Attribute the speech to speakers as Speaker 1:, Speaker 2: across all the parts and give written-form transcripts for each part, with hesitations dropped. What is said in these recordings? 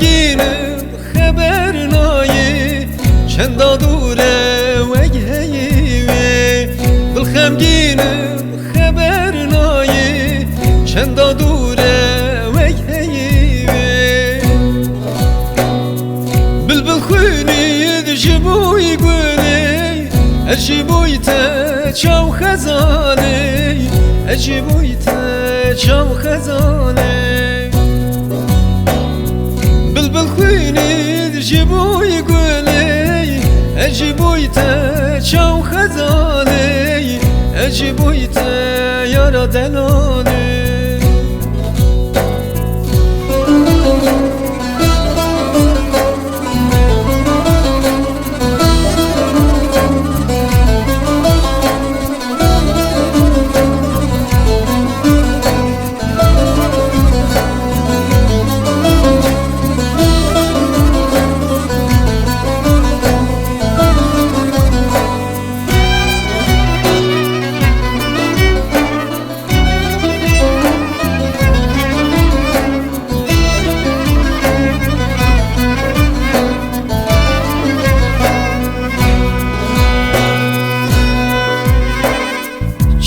Speaker 1: غمگینم خبر نایی چندا دوره وگهی دل غمگینم خبر نایی چندا دوره وگهی بلبل خوینی دجبوی گلی اجبوی تا چاو خزانه اجبوی تا چاو خزانه بلبل خوینی دجبوی گلی اجبوی تا چاو خزانه اجبوی تا یارا دلانه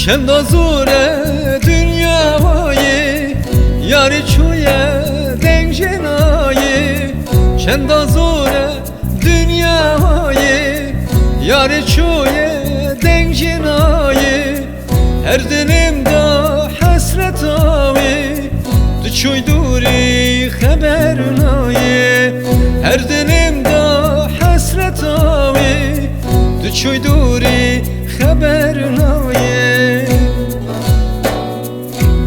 Speaker 1: چند زوره دنیایی یاری چویه دنگ جنایی چند زوره دنیایی یاری چویه دنگ جنایی هر دنیم دا حسرت آوی دو چوی دوری خبر نایی هر دنیم دا حسرت آوی دو چوی دوری خبر نایی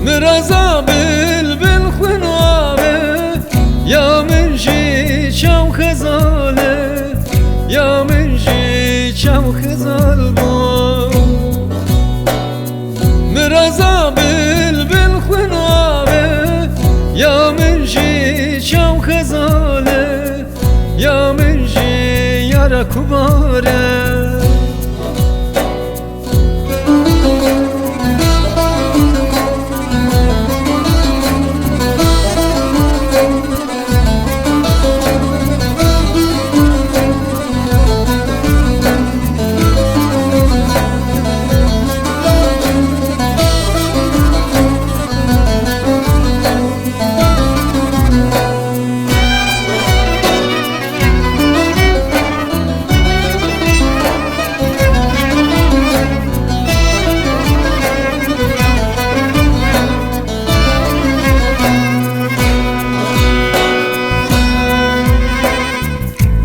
Speaker 1: مرازا بلبل خنوابه یا من جی چاو خزاله یا من جی چاو خزال بو مرازا بلبل خنوابه یا من جی چاو خزاله یا من جی یارا کباره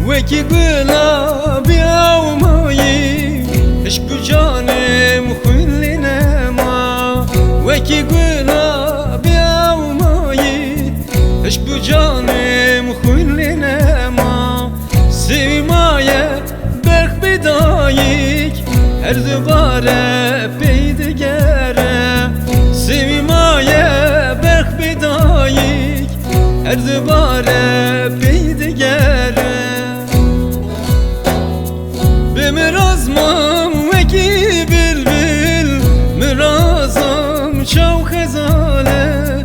Speaker 1: وکی گلا بیاو مایی عشق جانم خویلی نما وکی گلا بیاو مایی عشق جانم خویلی نما سیمایه برخ بدایک هر دوباره پیدگره سیمایه برخ بدایک هر دوباره پیدگره مرازمم وکی بلبل مرازم چاو خزاله